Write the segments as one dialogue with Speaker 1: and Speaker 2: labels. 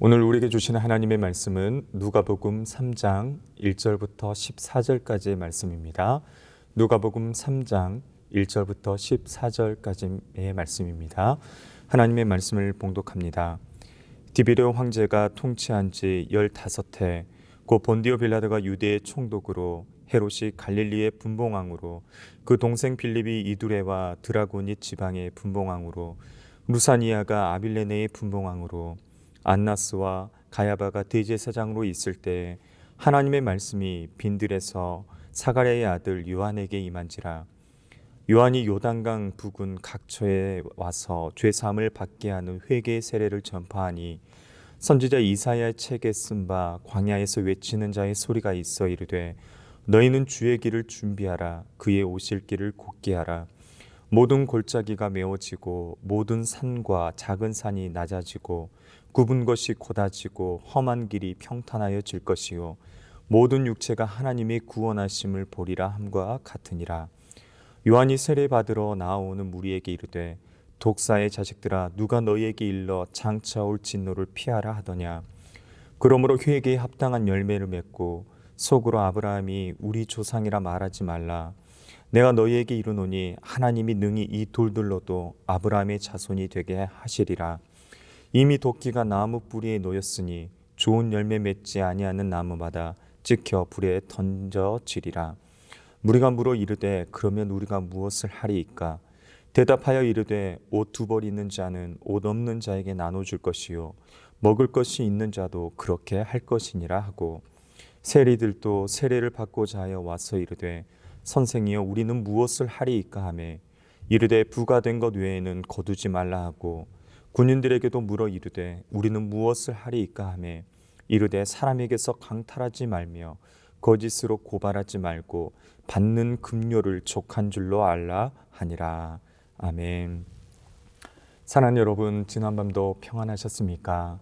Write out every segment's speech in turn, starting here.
Speaker 1: 오늘 우리에게 주시는 하나님의 말씀은 누가복음 3장 1절부터 14절까지의 말씀입니다. 누가복음 3장 1절부터 14절까지의 말씀입니다. 하나님의 말씀을 봉독합니다. 디비럍 황제가 통치한 지 15해 고 본디오 빌라도가 유대의 총독으로 헤롯이 갈릴리의 분봉왕으로 그 동생 빌립이 이두레와 드라고니 지방의 분봉왕으로 루사니아가 아빌레네의 분봉왕으로 안나스와 가야바가 대제사장으로 있을 때 하나님의 말씀이 빈들에서 사가랴의 아들 요한에게 임한지라. 요한이 요단강 부근 각처에 와서 죄사함을 받게 하는 회개의 세례를 전파하니 선지자 이사야의 책에 쓴 바 광야에서 외치는 자의 소리가 있어 이르되 너희는 주의 길을 준비하라. 그의 오실 길을 곧게 하라. 모든 골짜기가 메워지고 모든 산과 작은 산이 낮아지고 굽은 것이 곧아지고 험한 길이 평탄하여질 것이요 모든 육체가 하나님의 구원하심을 보리라 함과 같으니라. 요한이 세례 받으러 나아오는 무리에게 이르되 독사의 자식들아 누가 너희에게 일러 장차 올 진노를 피하라 하더냐. 그러므로 회개에 합당한 열매를 맺고 속으로 아브라함이 우리 조상이라 말하지 말라. 내가 너희에게 이르노니 하나님이 능히 이 돌들로도 아브라함의 자손이 되게 하시리라. 이미 도끼가 나무 뿌리에 놓였으니 좋은 열매 맺지 아니하는 나무마다 찍혀 불에 던져지리라. 무리가 물어 이르되 그러면 우리가 무엇을 하리이까? 대답하여 이르되 옷 2벌 있는 자는 옷 없는 자에게 나눠줄 것이요 먹을 것이 있는 자도 그렇게 할 것이니라 하고 세리들도 세례를 받고자 하여 와서 이르되 선생이여 우리는 무엇을 하리이까 하매 이르되 부가된 것 외에는 거두지 말라 하고 군인들에게도 물어 이르되 우리는 무엇을 하리이까 하매 이르되 사람에게서 강탈하지 말며 거짓으로 고발하지 말고 받는 급료를 족한 줄로 알라 하니라. 아멘. 사랑하는 여러분, 지난밤도 평안하셨습니까?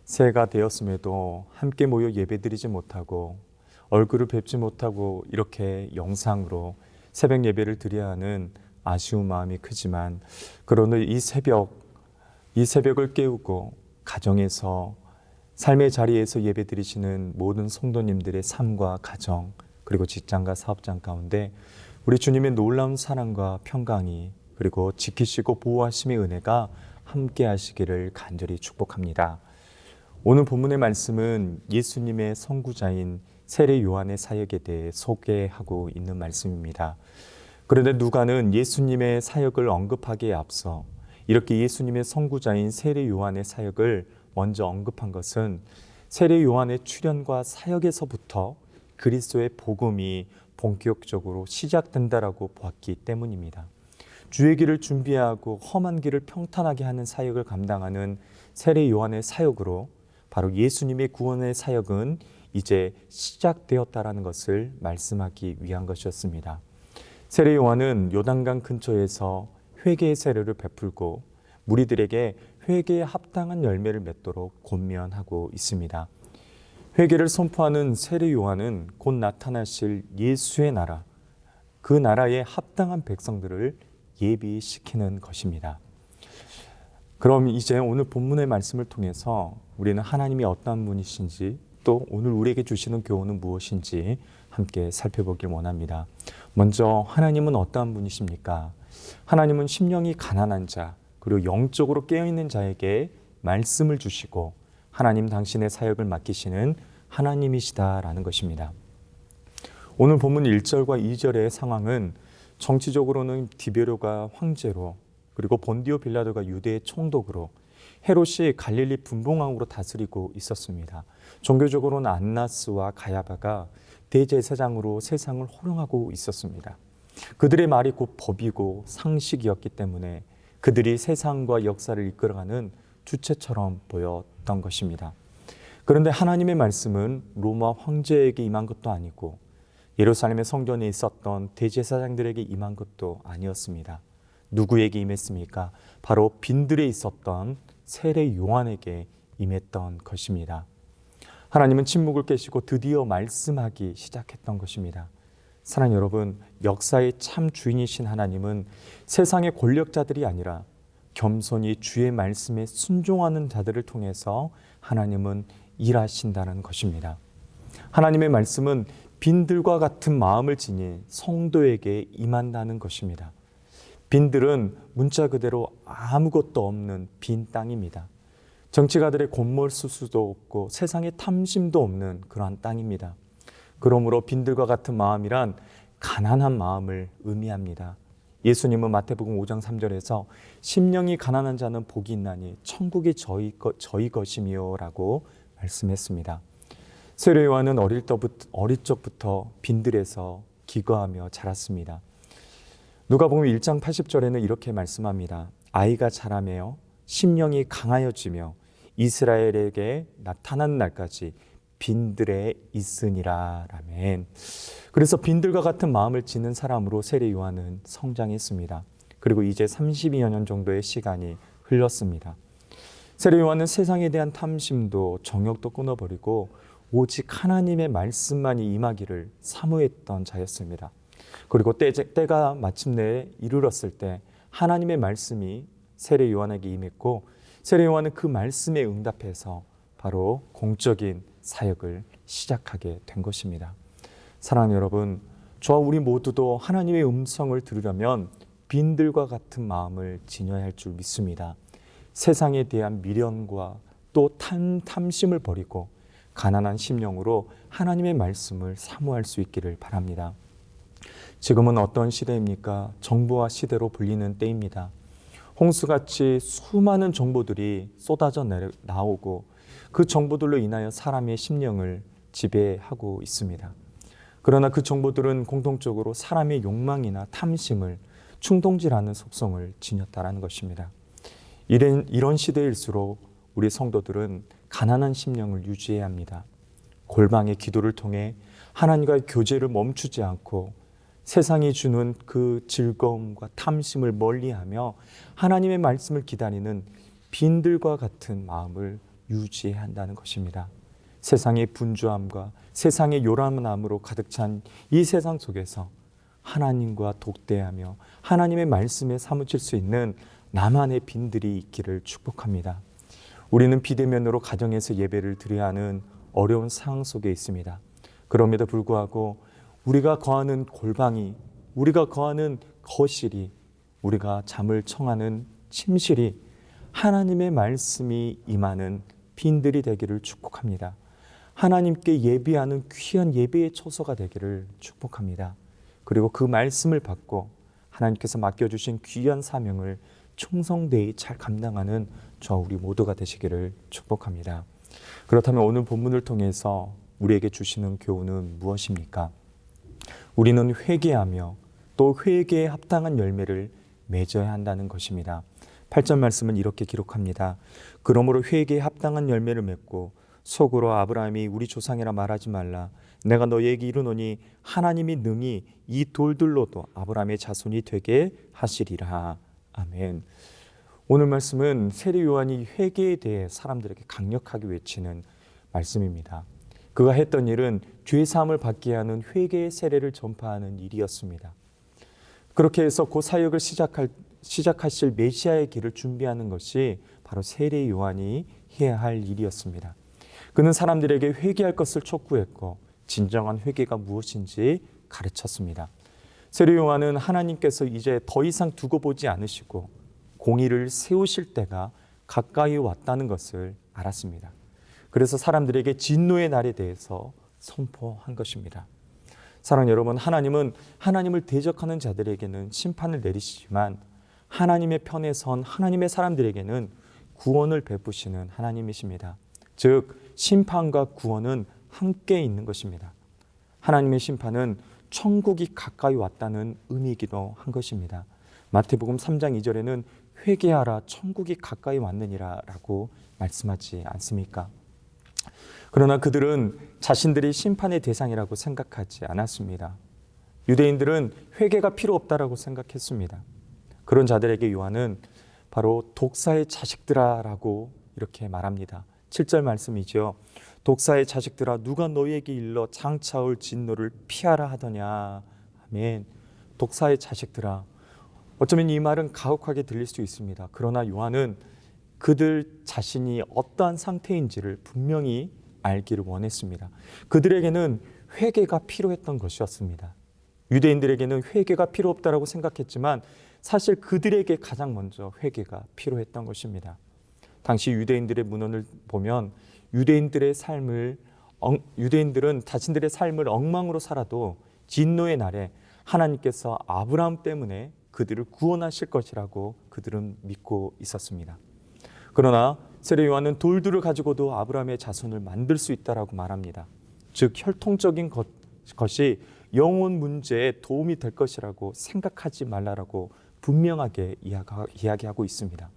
Speaker 1: 새해가 되었음에도 함께 모여 예배드리지 못하고 얼굴을 뵙지 못하고 이렇게 영상으로 새벽 예배를 드려야 하는 아쉬운 마음이 크지만 그러나 이 새벽을 깨우고 가정에서 삶의 자리에서 예배드리시는 모든 성도님들의 삶과 가정 그리고 직장과 사업장 가운데 우리 주님의 놀라운 사랑과 평강이 그리고 지키시고 보호하심의 은혜가 함께 하시기를 간절히 축복합니다. 오늘 본문의 말씀은 예수님의 선구자인 세례 요한의 사역에 대해 소개하고 있는 말씀입니다. 그런데 누가는 예수님의 사역을 언급하기에 앞서 이렇게 예수님의 선구자인 세례 요한의 사역을 먼저 언급한 것은 세례 요한의 출현과 사역에서부터 그리스도의 복음이 본격적으로 시작된다라고 보았기 때문입니다. 주의 길을 준비하고 험한 길을 평탄하게 하는 사역을 감당하는 세례 요한의 사역으로 바로 예수님의 구원의 사역은 이제 시작되었다라는 것을 말씀하기 위한 것이었습니다. 세례 요한은 요단강 근처에서 회개의 세례를 베풀고 무리들에게 회개에 합당한 열매를 맺도록 권면하고 있습니다. 회개를 선포하는 세례 요한은 곧 나타나실 예수의 나라, 그 나라에 합당한 백성들을 예비시키는 것입니다. 그럼 이제 오늘 본문의 말씀을 통해서 우리는 하나님이 어떠한 분이신지 또 오늘 우리에게 주시는 교훈은 무엇인지 함께 살펴보길 원합니다. 먼저 하나님은 어떠한 분이십니까? 하나님은 심령이 가난한 자 그리고 영적으로 깨어있는 자에게 말씀을 주시고 하나님 당신의 사역을 맡기시는 하나님이시다라는 것입니다. 오늘 본문 1절과 2절의 상황은 정치적으로는 디베료가 황제로 그리고 본디오 빌라도가 유대의 총독으로 헤롯이 갈릴리 분봉왕으로 다스리고 있었습니다. 종교적으로는 안나스와 가야바가 대제사장으로 세상을 호령하고 있었습니다. 그들의 말이 곧 법이고 상식이었기 때문에 그들이 세상과 역사를 이끌어가는 주체처럼 보였던 것입니다. 그런데 하나님의 말씀은 로마 황제에게 임한 것도 아니고 예루살렘의 성전에 있었던 대제사장들에게 임한 것도 아니었습니다. 누구에게 임했습니까? 바로 빈들에 있었던 세례 요한에게 임했던 것입니다. 하나님은 침묵을 깨시고 드디어 말씀하기 시작했던 것입니다. 사랑하는 여러분, 역사의 참 주인이신 하나님은 세상의 권력자들이 아니라 겸손히 주의 말씀에 순종하는 자들을 통해서 하나님은 일하신다는 것입니다. 하나님의 말씀은 빈들과 같은 마음을 지닌 성도에게 임한다는 것입니다. 빈들은 문자 그대로 아무것도 없는 빈 땅입니다. 정치가들의 곤몰수수도 없고 세상에 탐심도 없는 그러한 땅입니다. 그러므로 빈들과 같은 마음이란 가난한 마음을 의미합니다. 예수님은 마태복음 5장 3절에서 심령이 가난한 자는 복이 있나니 천국이 저희 것이며 라고 말씀했습니다. 세례 요한은 어릴 적부터 빈들에서 기거하며 자랐습니다. 누가복음 1장 80절에는 이렇게 말씀합니다. 아이가 자라며 심령이 강하여지며 이스라엘에게 나타난 날까지 빈들에 있으니라. 아멘. 그래서 빈들과 같은 마음을 지닌 사람으로 세례 요한은 성장했습니다. 그리고 이제 32여 년 정도의 시간이 흘렀습니다. 세례 요한은 세상에 대한 탐심도 정욕도 끊어버리고 오직 하나님의 말씀만이 임하기를 사모했던 자였습니다. 그리고 때가 마침내 이르렀을 때 하나님의 말씀이 세례 요한에게 임했고 세례 요한은 그 말씀에 응답해서 바로 공적인 사역을 시작하게 된 것입니다. 사랑하는 여러분, 저와 우리 모두도 하나님의 음성을 들으려면 빈들과 같은 마음을 지녀야 할 줄 믿습니다. 세상에 대한 미련과 또 탐심을 버리고 가난한 심령으로 하나님의 말씀을 사모할 수 있기를 바랍니다. 지금은 어떤 시대입니까? 정보화 시대로 불리는 때입니다. 홍수같이 수많은 정보들이 쏟아져 나오고 그 정보들로 인하여 사람의 심령을 지배하고 있습니다. 그러나 그 정보들은 공통적으로 사람의 욕망이나 탐심을 충동질하는 속성을 지녔다라는 것입니다. 이런 시대일수록 우리 성도들은 가난한 심령을 유지해야 합니다. 골방의 기도를 통해 하나님과의 교제를 멈추지 않고 세상이 주는 그 즐거움과 탐심을 멀리하며 하나님의 말씀을 기다리는 빈들과 같은 마음을 유지해야 한다는 것입니다. 세상의 분주함과 세상의 요란함으로 가득 찬 이 세상 속에서 하나님과 독대하며 하나님의 말씀에 사무칠 수 있는 나만의 빈들이 있기를 축복합니다. 우리는 비대면으로 가정에서 예배를 드려야 하는 어려운 상황 속에 있습니다. 그럼에도 불구하고 우리가 거하는 골방이, 우리가 거하는 거실이, 우리가 잠을 청하는 침실이 하나님의 말씀이 임하는 빈들이 되기를 축복합니다. 하나님께 예비하는 귀한 예배의 처소가 되기를 축복합니다. 그리고 그 말씀을 받고 하나님께서 맡겨주신 귀한 사명을 충성되이 잘 감당하는 저와 우리 모두가 되시기를 축복합니다. 그렇다면 오늘 본문을 통해서 우리에게 주시는 교훈은 무엇입니까? 우리는 회개하며 또 회개에 합당한 열매를 맺어야 한다는 것입니다. 8절 말씀은 이렇게 기록합니다. 그러므로 회개에 합당한 열매를 맺고 속으로 아브라함이 우리 조상이라 말하지 말라. 내가 너희에게 이르노니 하나님이 능히 이 돌들로도 아브라함의 자손이 되게 하시리라. 아멘. 오늘 말씀은 세례 요한이 회개에 대해 사람들에게 강력하게 외치는 말씀입니다. 그가 했던 일은 죄사함을 받게 하는 회개의 세례를 전파하는 일이었습니다. 그렇게 해서 그 사역을 시작하실 메시아의 길을 준비하는 것이 바로 세례 요한이 해야 할 일이었습니다. 그는 사람들에게 회개할 것을 촉구했고 진정한 회개가 무엇인지 가르쳤습니다. 세례 요한은 하나님께서 이제 더 이상 두고 보지 않으시고 공의를 세우실 때가 가까이 왔다는 것을 알았습니다. 그래서 사람들에게 진노의 날에 대해서 선포한 것입니다. 사랑하는 여러분, 하나님은 하나님을 대적하는 자들에게는 심판을 내리시지만 하나님의 편에 선 하나님의 사람들에게는 구원을 베푸시는 하나님이십니다. 즉 심판과 구원은 함께 있는 것입니다. 하나님의 심판은 천국이 가까이 왔다는 의미이기도 한 것입니다. 마태복음 3장 2절에는 회개하라 천국이 가까이 왔느니라 라고 말씀하지 않습니까? 그러나 그들은 자신들이 심판의 대상이라고 생각하지 않았습니다. 유대인들은 회개가 필요 없다라고 생각했습니다. 그런 자들에게 요한은 바로 독사의 자식들아 라고 이렇게 말합니다. 7절 말씀이죠. 독사의 자식들아 누가 너희에게 일러 장차올 진노를 피하라 하더냐. 아멘. 독사의 자식들아. 어쩌면 이 말은 가혹하게 들릴 수 있습니다. 그러나 요한은 그들 자신이 어떠한 상태인지를 분명히 알기를 원했습니다. 그들에게는 회개가 필요했던 것이었습니다. 유대인들에게는 회개가 필요 없다라고 생각했지만 사실 그들에게 가장 먼저 회개가 필요했던 것입니다. 당시 유대인들의 문헌을 보면 유대인들은 자신들의 삶을 엉망으로 살아도 진노의 날에 하나님께서 아브라함 때문에 그들을 구원하실 것이라고 그들은 믿고 있었습니다. 그러나 세례 요한은 돌들을 가지고도 아브라함의 자손을 만들 수 있다라고 말합니다. 즉 혈통적인 것이 영혼 문제에 도움이 될 것이라고 생각하지 말라라고 분명하게 이야기하고 있습니다.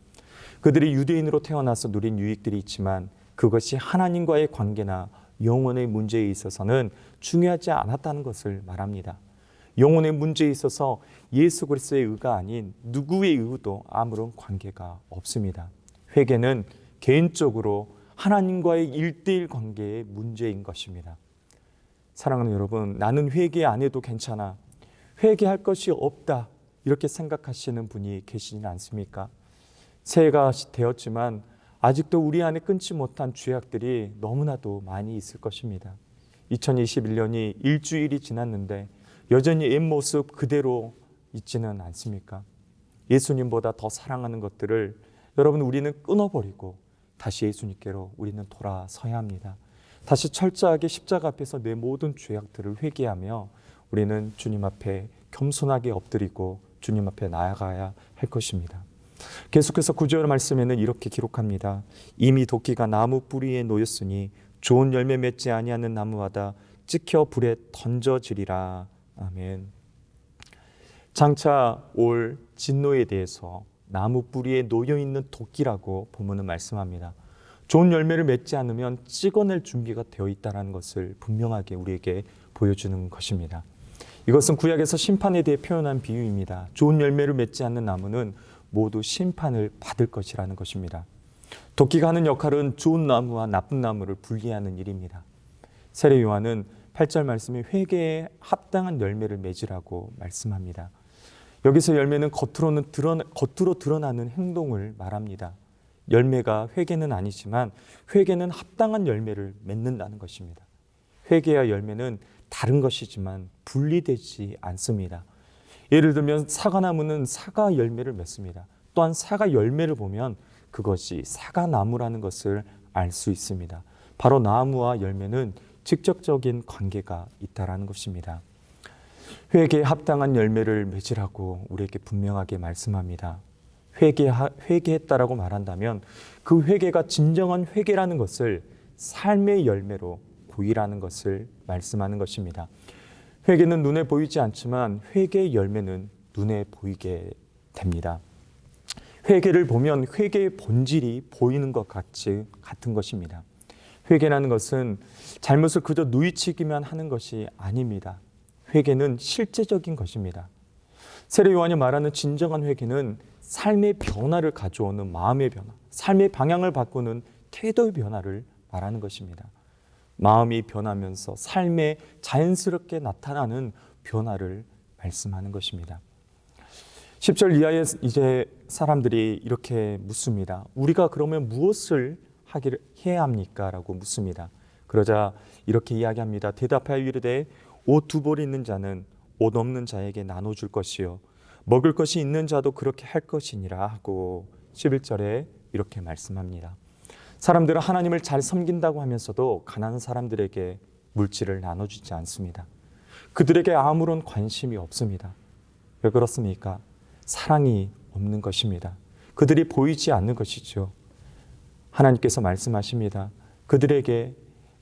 Speaker 1: 그들이 유대인으로 태어나서 누린 유익들이 있지만 그것이 하나님과의 관계나 영혼의 문제에 있어서는 중요하지 않았다는 것을 말합니다. 영혼의 문제에 있어서 예수 그리스도의 의가 아닌 누구의 의도 아무런 관계가 없습니다. 회개는 개인적으로 하나님과의 1:1 관계의 문제인 것입니다. 사랑하는 여러분, 나는 회개 안 해도 괜찮아, 회개할 것이 없다, 이렇게 생각하시는 분이 계시지는 않습니까? 새해가 되었지만 아직도 우리 안에 끊지 못한 죄악들이 너무나도 많이 있을 것입니다. 2021년이 일주일이 지났는데 여전히 옛 모습 그대로 있지는 않습니까? 예수님보다 더 사랑하는 것들을 여러분 우리는 끊어버리고 다시 예수님께로 우리는 돌아서야 합니다. 다시 철저하게 십자가 앞에서 내 모든 죄악들을 회개하며 우리는 주님 앞에 겸손하게 엎드리고 주님 앞에 나아가야 할 것입니다. 계속해서 9절 말씀에는 이렇게 기록합니다. 이미 도끼가 나무 뿌리에 놓였으니 좋은 열매 맺지 아니하는 나무마다 찍혀 불에 던져지리라. 아멘. 장차 올 진노에 대해서 나무 뿌리에 놓여있는 도끼라고 본문은 말씀합니다. 좋은 열매를 맺지 않으면 찍어낼 준비가 되어 있다는 것을 분명하게 우리에게 보여주는 것입니다. 이것은 구약에서 심판에 대해 표현한 비유입니다. 좋은 열매를 맺지 않는 나무는 모두 심판을 받을 것이라는 것입니다. 도끼가 하는 역할은 좋은 나무와 나쁜 나무를 분리하는 일입니다. 세례 요한은 8절 말씀에 회개에 합당한 열매를 맺으라고 말씀합니다. 여기서 열매는 겉으로 드러나는 행동을 말합니다. 열매가 회개는 아니지만 회개는 합당한 열매를 맺는다는 것입니다. 회개와 열매는 다른 것이지만 분리되지 않습니다. 예를 들면 사과나무는 사과 열매를 맺습니다. 또한 사과 열매를 보면 그것이 사과나무라는 것을 알 수 있습니다. 바로 나무와 열매는 직접적인 관계가 있다는 것입니다. 회개에 합당한 열매를 맺으라고 우리에게 분명하게 말씀합니다. 회개했다라고 말한다면 그 회개가 진정한 회개라는 것을 삶의 열매로 보이라는 것을 말씀하는 것입니다. 회개는 눈에 보이지 않지만 회개의 열매는 눈에 보이게 됩니다. 회개를 보면 회개의 본질이 보이는 것 같은 것입니다. 회개라는 것은 잘못을 그저 누이치기만 하는 것이 아닙니다. 회개는 실제적인 것입니다. 세례 요한이 말하는 진정한 회개는 삶의 변화를 가져오는 마음의 변화, 삶의 방향을 바꾸는 태도의 변화를 말하는 것입니다. 마음이 변하면서 삶에 자연스럽게 나타나는 변화를 말씀하는 것입니다. 10절 이하에 이제 사람들이 이렇게 묻습니다. 우리가 그러면 무엇을 해야 합니까? 라고 묻습니다. 그러자 이렇게 이야기합니다. 대답하여 이르되 옷 2벌 있는 자는 옷 없는 자에게 나눠줄 것이요 먹을 것이 있는 자도 그렇게 할 것이니라 하고 11절에 이렇게 말씀합니다. 사람들은 하나님을 잘 섬긴다고 하면서도 가난한 사람들에게 물질을 나눠주지 않습니다. 그들에게 아무런 관심이 없습니다. 왜 그렇습니까? 사랑이 없는 것입니다. 그들이 보이지 않는 것이죠. 하나님께서 말씀하십니다. 그들에게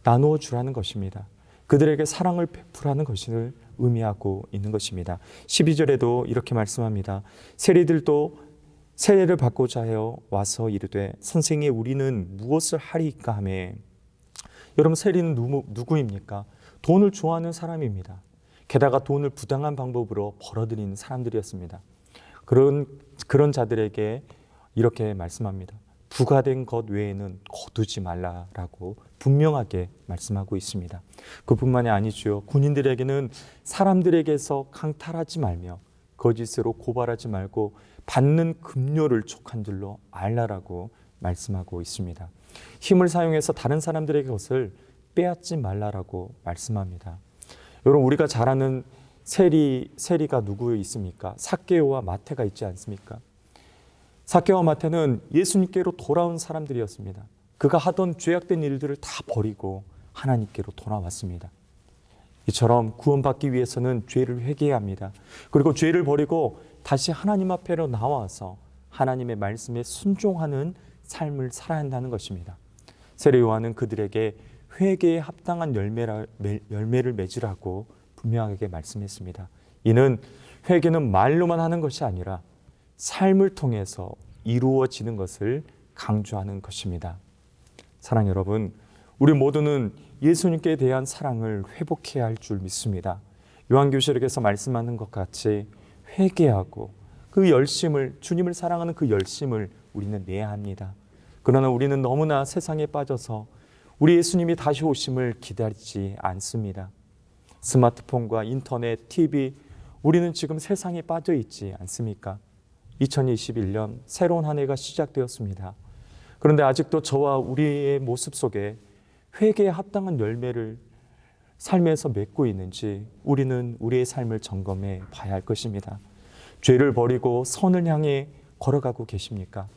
Speaker 1: 나누어 주라는 것입니다. 그들에게 사랑을 베풀라는 것을 의미하고 있는 것입니다. 12절에도 이렇게 말씀합니다. 세리들도 세례를 받고자 하여 와서 이르되 선생이 우리는 무엇을 하리이까 하며. 여러분, 세리는 누구입니까? 돈을 좋아하는 사람입니다. 게다가 돈을 부당한 방법으로 벌어들이는 사람들이었습니다. 그런 자들에게 이렇게 말씀합니다. 부과된 것 외에는 거두지 말라라고 분명하게 말씀하고 있습니다. 그뿐만이 아니죠. 군인들에게는 사람들에게서 강탈하지 말며 거짓으로 고발하지 말고 받는 급료를 촉한 줄로 알라라고 말씀하고 있습니다. 힘을 사용해서 다른 사람들의 것을 빼앗지 말라라고 말씀합니다. 여러분, 우리가 잘 아는 세리가 누구 있습니까? 삭개오와 마태가 있지 않습니까? 삭개오와 마태는 예수님께로 돌아온 사람들이었습니다. 그가 하던 죄악된 일들을 다 버리고 하나님께로 돌아왔습니다. 이처럼 구원받기 위해서는 죄를 회개해야 합니다. 그리고 죄를 버리고 다시 하나님 앞에로 나와서 하나님의 말씀에 순종하는 삶을 살아야 한다는 것입니다. 세례 요한은 그들에게 회개에 합당한 열매를 맺으라고 분명하게 말씀했습니다. 이는 회개는 말로만 하는 것이 아니라 삶을 통해서 이루어지는 것을 강조하는 것입니다. 사랑 여러분, 우리 모두는 예수님께 대한 사랑을 회복해야 할 줄 믿습니다. 요한계시록에서 말씀하는 것 같이 회개하고 그 열심을, 주님을 사랑하는 그 열심을 우리는 내야 합니다. 그러나 우리는 너무나 세상에 빠져서 우리 예수님이 다시 오심을 기다리지 않습니다. 스마트폰과 인터넷, TV, 우리는 지금 세상에 빠져 있지 않습니까? 2021년 새로운 한 해가 시작되었습니다. 그런데 아직도 저와 우리의 모습 속에 회개에 합당한 열매를 삶에서 맺고 있는지 우리는 우리의 삶을 점검해 봐야 할 것입니다. 죄를 버리고 선을 향해 걸어가고 계십니까?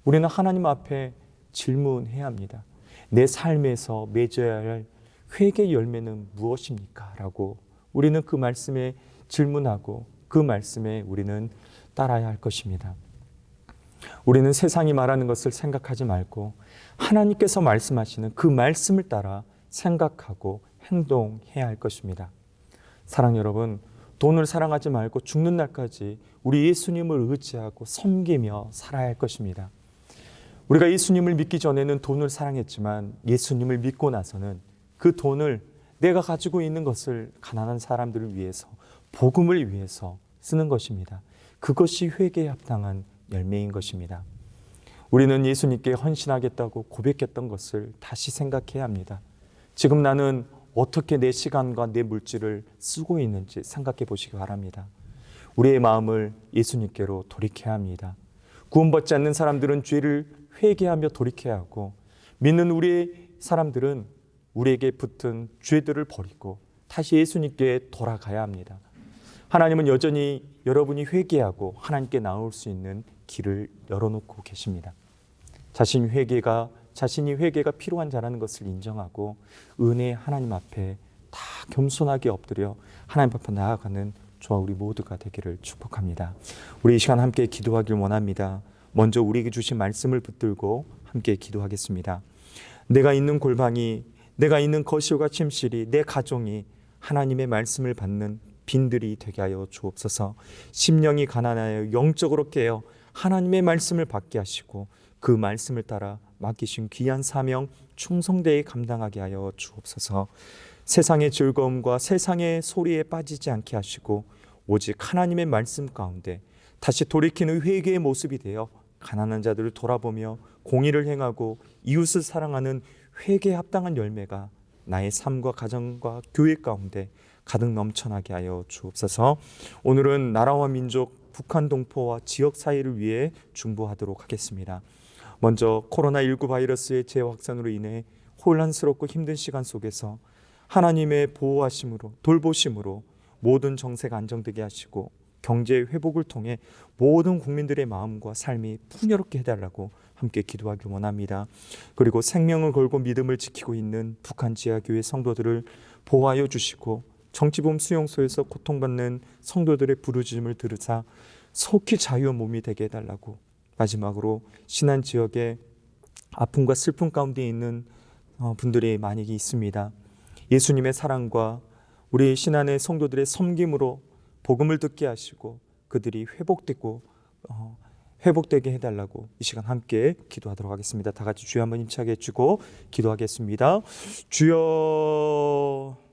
Speaker 1: 우리는 하나님 앞에 질문해야 합니다. 내 삶에서 맺어야 할 회개 열매는 무엇입니까? 라고 우리는 그 말씀에 질문하고 그 말씀에 우리는 따라야 할 것입니다. 우리는 세상이 말하는 것을 생각하지 말고 하나님께서 말씀하시는 그 말씀을 따라 생각하고 행동해야 할 것입니다. 사랑 여러분, 돈을 사랑하지 말고 죽는 날까지 우리 예수님을 의지하고 섬기며 살아야 할 것입니다. 우리가 예수님을 믿기 전에는 돈을 사랑했지만 예수님을 믿고 나서는 그 돈을 내가 가지고 있는 것을 가난한 사람들을 위해서, 복음을 위해서 쓰는 것입니다. 그것이 회개에 합당한 열매인 것입니다. 우리는 예수님께 헌신하겠다고 고백했던 것을 다시 생각해야 합니다. 지금 나는 어떻게 내 시간과 내 물질을 쓰고 있는지 생각해 보시기 바랍니다. 우리의 마음을 예수님께로 돌이켜야 합니다. 구원받지 않는 사람들은 죄를 회개하며 돌이켜야 하고, 믿는 우리의 사람들은 우리에게 붙은 죄들을 버리고 다시 예수님께 돌아가야 합니다. 하나님은 여전히 여러분이 회개하고 하나님께 나올 수 있는 길을 열어놓고 계십니다. 자신이 회개가 필요한 자라는 것을 인정하고 은혜의 하나님 앞에 다 겸손하게 엎드려 하나님 앞에 나아가는 저와 우리 모두가 되기를 축복합니다. 우리 이 시간 함께 기도하길 원합니다. 먼저 우리에게 주신 말씀을 붙들고 함께 기도하겠습니다. 내가 있는 골방이, 내가 있는 거실과 침실이, 내 가정이 하나님의 말씀을 받는 빈들이 되게 하여 주옵소서. 심령이 가난하여 영적으로 깨어 하나님의 말씀을 받게 하시고 그 말씀을 따라 맡기신 귀한 사명 충성되이 감당하게 하여 주옵소서. 세상의 즐거움과 세상의 소리에 빠지지 않게 하시고 오직 하나님의 말씀 가운데 다시 돌이키는 회개의 모습이 되어 가난한 자들을 돌아보며 공의를 행하고 이웃을 사랑하는 회개에 합당한 열매가 나의 삶과 가정과 교회 가운데 가득 넘쳐나게 하여 주옵소서. 오늘은 나라와 민족, 북한 동포와 지역 사회를 위해 중보하도록 하겠습니다. 먼저 코로나19 바이러스의 재확산으로 인해 혼란스럽고 힘든 시간 속에서 하나님의 보호하심으로, 돌보심으로 모든 정세가 안정되게 하시고 경제 회복을 통해 모든 국민들의 마음과 삶이 풍요롭게 해달라고 함께 기도하길 원합니다. 그리고 생명을 걸고 믿음을 지키고 있는 북한 지하교회 성도들을 보호하여 주시고 정치범 수용소에서 고통받는 성도들의 부르짖음을 들으사 속히 자유의 몸이 되게 해달라고, 마지막으로 신안 지역에 아픔과 슬픔 가운데 있는 분들이 많이 있습니다. 예수님의 사랑과 우리 신안의 성도들의 섬김으로 복음을 듣게 하시고 그들이 회복되게 해달라고 이 시간 함께 기도하도록 하겠습니다. 다 같이 주여 한번 힘차게 해주고 기도하겠습니다. 주여